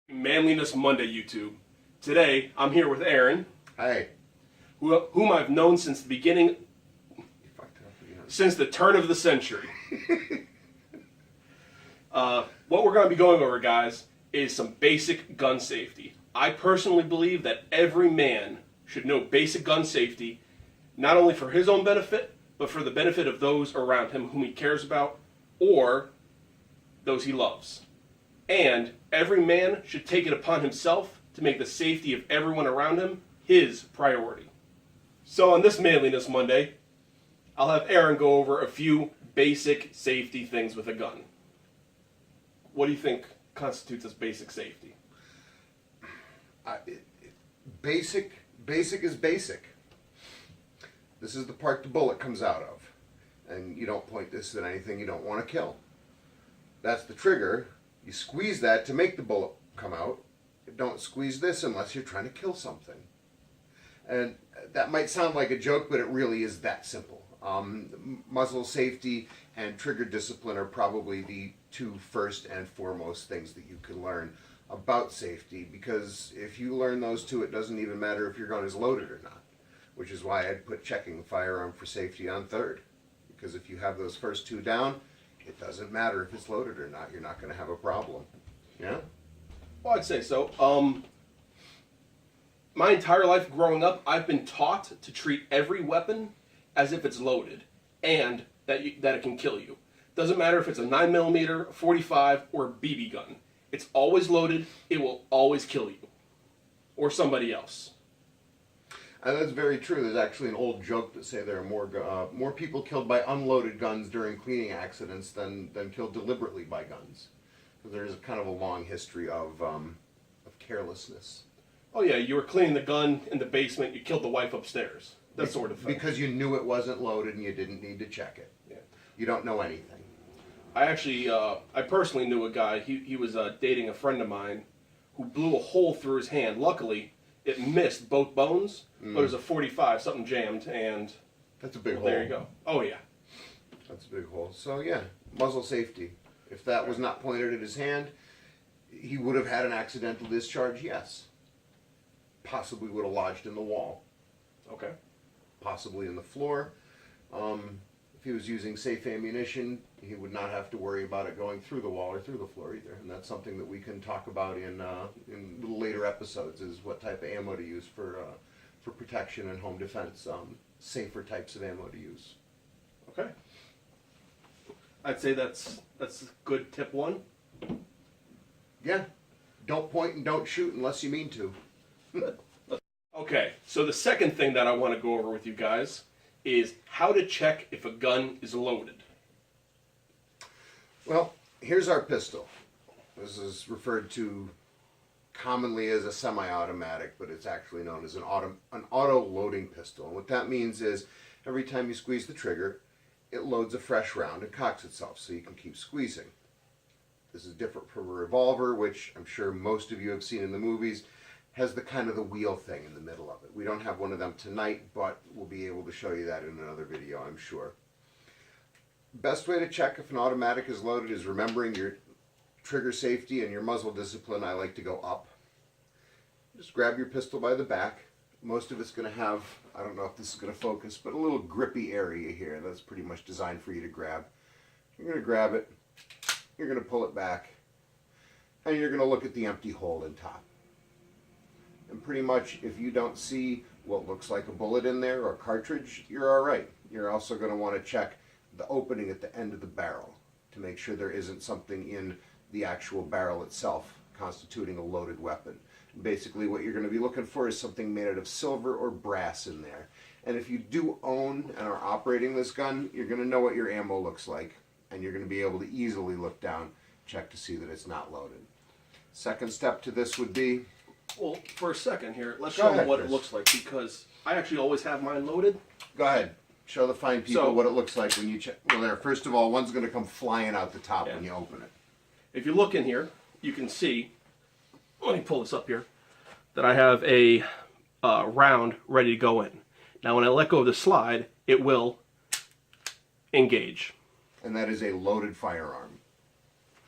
Manliness Monday, YouTube. Today, I'm here with Aaron. Hi. Whom I've known since the beginning, since the turn of the century. What we're going to be going over, guys, is some basic gun safety. I personally believe that every man should know basic gun safety, not only for his own benefit, but for the benefit of those around him whom he cares about, or those he loves. And every man should take it upon himself to make the safety of everyone around him his priority. So on this Manliness Monday, I'll have Aaron go over a few basic safety things with a gun. What do you think constitutes as basic safety? Basic is basic. This is the part the bullet comes out of. And you don't point this at anything you don't want to kill. That's the trigger. You squeeze that to make the bullet come out. Don't squeeze this unless you're trying to kill something. And that might sound like a joke, but it really is that simple. Muzzle safety and trigger discipline are probably the two first and foremost things that you can learn about safety, because if you learn those two, it doesn't even matter if your gun is loaded or not, which is why I'd put checking the firearm for safety on third, because if you have those first two down, it doesn't matter if it's loaded or not. You're not going to have a problem. Yeah? Well, I'd say so. My entire life growing up, I've been taught to treat every weapon as if it's loaded, and that it can kill you. Doesn't matter if it's a 9mm, 45, or a BB gun. It's always loaded. It will always kill you. Or somebody else. And that's very true. There's actually an old joke that say there are more people killed by unloaded guns during cleaning accidents than killed deliberately by guns. So there's kind of a long history of carelessness. Oh yeah, you were cleaning the gun in the basement. You killed the wife upstairs. That sort of thing. Because you knew it wasn't loaded and you didn't need to check it. Yeah. You don't know anything. I actually, I personally knew a guy. He was dating a friend of mine who blew a hole through his hand. Luckily, it missed both bones, but it was a 45, something jammed, and that's a big hole. There you go. Oh yeah, that's a big hole. So yeah, muzzle safety. If that was not pointed at his hand, he would have had an accidental discharge. Yes, possibly would have lodged in the wall. Okay. Possibly in the floor. If he was using safe ammunition, he would not have to worry about it going through the wall or through the floor either. And that's something that we can talk about in little later episodes, is what type of ammo to use for protection and home defense, safer types of ammo to use. Okay. I'd say that's good tip one. Yeah. Don't point and don't shoot unless you mean to. Okay, so the second thing that I want to go over with you guys is how to check if a gun is loaded. Well, here's our pistol. This is referred to commonly as a semi-automatic, but it's actually known as an auto-loading pistol. And what that means is every time you squeeze the trigger, it loads a fresh round and cocks itself so you can keep squeezing. This is different from a revolver, which I'm sure most of you have seen in the movies, has the kind of the wheel thing in the middle of it. We don't have one of them tonight, but we'll be able to show you that in another video, I'm sure. Best way to check if an automatic is loaded is remembering your trigger safety and your muzzle discipline. I like to go up. Just grab your pistol by the back. Most of it's going to have, I don't know if this is going to focus, but a little grippy area here. That's pretty much designed for you to grab. You're going to grab it, you're going to pull it back, and you're going to look at the empty hole in top. And pretty much, if you don't see what looks like a bullet in there or cartridge, you're all right. You're also going to want to check the opening at the end of the barrel to make sure there isn't something in the actual barrel itself constituting a loaded weapon. Basically, what you're going to be looking for is something made out of silver or brass in there. And if you do own and are operating this gun, you're going to know what your ammo looks like, and you're going to be able to easily look down, check to see that it's not loaded. Second step to this would be, well, for a second here, let's show them what it looks like, because I actually always have mine loaded. Go ahead. Show the fine people what it looks like when you check. Well, there, first of all, one's going to come flying out the top when you open it. If you look in here, you can see, let me pull this up here, that I have a round ready to go in. Now, when I let go of the slide, it will engage. And that is a loaded firearm.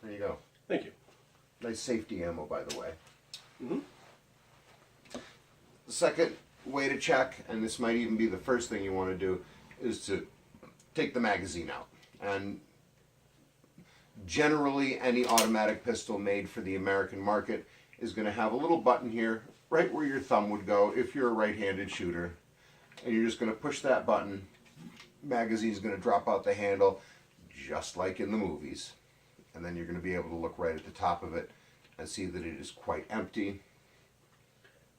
There you go. Thank you. Nice safety ammo, by the way. Mm-hmm. The second way to check, and this might even be the first thing you want to do, is to take the magazine out. And generally, any automatic pistol made for the American market is going to have a little button here, right where your thumb would go if you're a right-handed shooter. And you're just going to push that button. Magazine's going to drop out the handle, just like in the movies. And then you're going to be able to look right at the top of it and see that it is quite empty.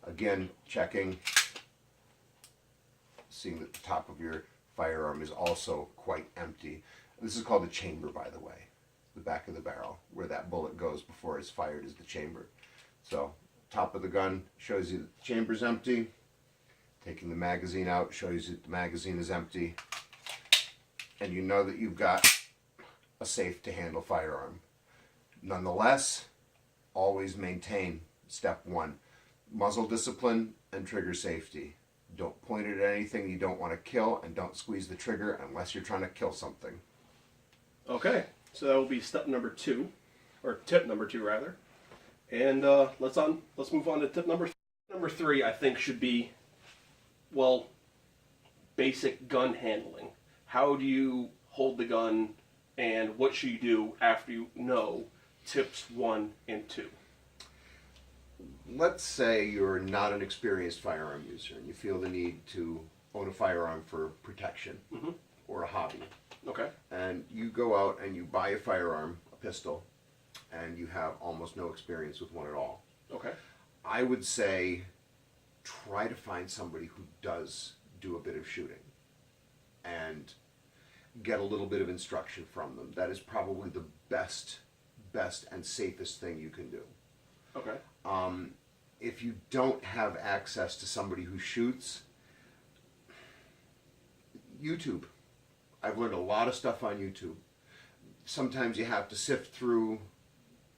Again, checking, seeing that the top of your firearm is also quite empty. This is called the chamber, by the way. The back of the barrel, where that bullet goes before it's fired, is the chamber. So, top of the gun shows you that the chamber's empty. Taking the magazine out shows you that the magazine is empty. And you know that you've got a safe to handle firearm. Nonetheless, always maintain step one: muzzle discipline and trigger safety. Don't point it at anything you don't want to kill, and don't squeeze the trigger unless you're trying to kill something. Okay, so that will be step number 2, or tip number 2 rather. And let's move on to tip number 3. Number 3, I think, should be, well, basic gun handling. How do you hold the gun, and what should you do after you know tips 1 and 2? Let's say you're not an experienced firearm user and you feel the need to own a firearm for protection or a hobby. Okay. And you go out and you buy a firearm, a pistol, and you have almost no experience with one at all. Okay. I would say try to find somebody who does do a bit of shooting and get a little bit of instruction from them. That is probably the best and safest thing you can do. Okay. If you don't have access to somebody who shoots, YouTube. I've learned a lot of stuff on YouTube. Sometimes you have to sift through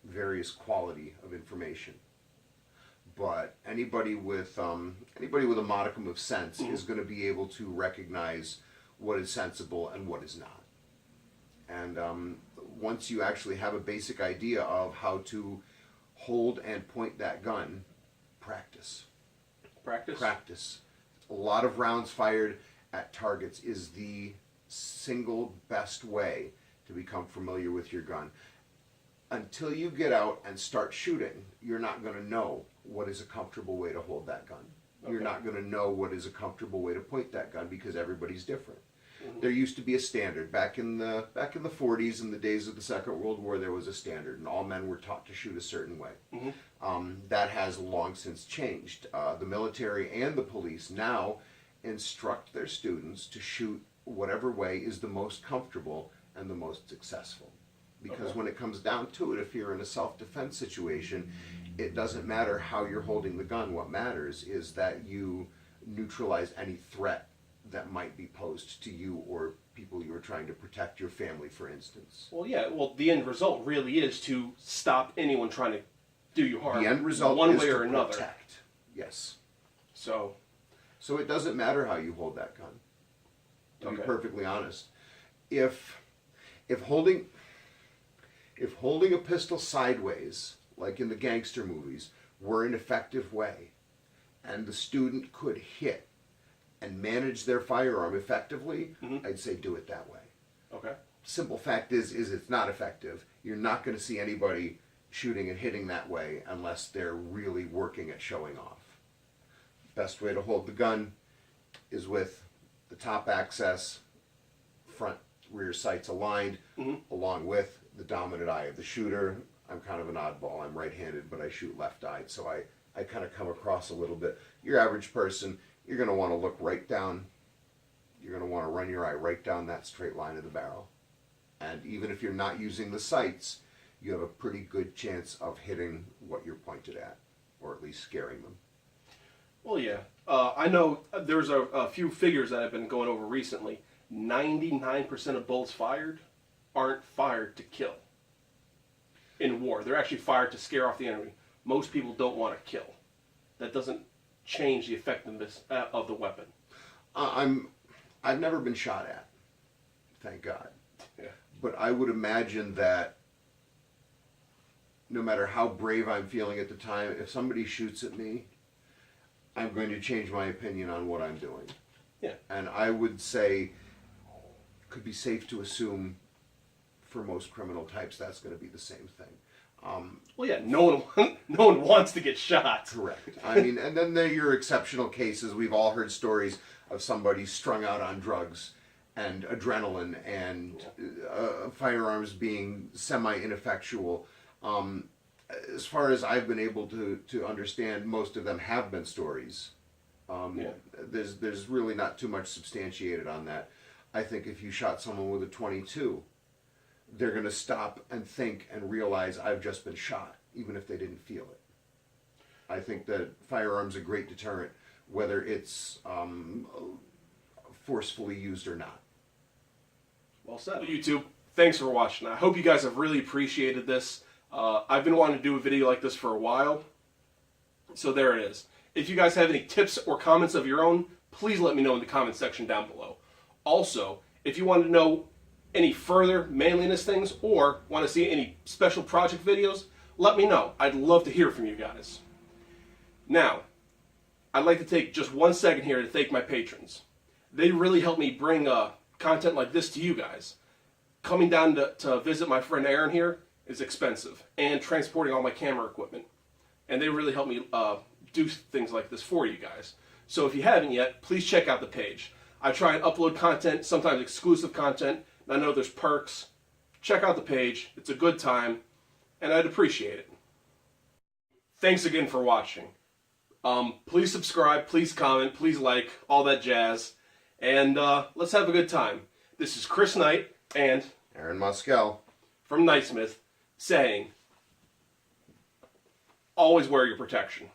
various quality of information, but anybody with a modicum of sense is going to be able to recognize what is sensible and what is not. And once you actually have a basic idea of how to hold and point that gun, practice. Practice. A lot of rounds fired at targets is the single best way to become familiar with your gun. Until you get out and start shooting, you're not going to know what is a comfortable way to hold that gun. Okay. You're not going to know what is a comfortable way to point that gun because everybody's different. There used to be a standard back in the 40s, in the days of the Second World War. There was a standard, and all men were taught to shoot a certain way. That has long since changed. The military and the police now instruct their students to shoot whatever way is the most comfortable and the most successful. Because when it comes down to it, if you're in a self-defense situation, it doesn't matter how you're holding the gun. What matters is that you neutralize any threat that might be posed to you or people you are trying to protect, your family, for instance. Well, yeah. Well, the end result really is to stop anyone trying to do you harm. The end result one is way to or another. Protect. Yes. So it doesn't matter how you hold that gun. To be perfectly honest, if holding a pistol sideways, like in the gangster movies, were an effective way, and the student could hit and manage their firearm effectively, I'd say do it that way. Okay. Simple fact is it's not effective. You're not going to see anybody shooting and hitting that way unless they're really working at showing off. Best way to hold the gun is with the top access, front rear sights aligned, along with the dominant eye of the shooter. I'm kind of an oddball. I'm right-handed, but I shoot left-eyed, so I kind of come across a little bit. Your average person, you're going to want to look right down. You're going to want to run your eye right down that straight line of the barrel. And even if you're not using the sights, you have a pretty good chance of hitting what you're pointed at, or at least scaring them. Well, yeah. I know there's a few figures that I've been going over recently. 99% of bullets fired aren't fired to kill in war. They're actually fired to scare off the enemy. Most people don't want to kill. That doesn't change the effectiveness of the weapon. I've never been shot at, thank God. Yeah. But I would imagine that no matter how brave I'm feeling at the time, if somebody shoots at me, I'm going to change my opinion on what I'm doing. Yeah. And I would say, could be safe to assume for most criminal types that's going to be the same thing. Well, yeah, no one wants to get shot. Correct. I mean, and then there are your exceptional cases. We've all heard stories of somebody strung out on drugs and adrenaline and firearms being semi-ineffectual. As far as I've been able to understand, most of them have been stories. There's really not too much substantiated on that. I think if you shot someone with a .22, they're going to stop and think and realize I've just been shot, even if they didn't feel it. I think that firearms are a great deterrent, whether it's forcefully used or not. Well said. YouTube, thanks for watching. I hope you guys have really appreciated this. I've been wanting to do a video like this for a while, so there it is. If you guys have any tips or comments of your own, please let me know in the comment section down below. Also, if you want to know any further manliness things or want to see any special project videos, let me know. I'd love to hear from you guys. Now, I'd like to take just 1 second here to thank my patrons. They really help me bring content like this to you guys. Coming down to visit my friend Aaron here is expensive, and transporting all my camera equipment. And they really help me do things like this for you guys. So if you haven't yet, please check out the page. I try and upload content, sometimes exclusive content. I know there's perks. Check out the page. It's a good time, and I'd appreciate it. Thanks again for watching. Please subscribe, please comment, please like, all that jazz. And let's have a good time. This is Chris Knight and Aaron Moskell from Knightsmith saying, always wear your protection.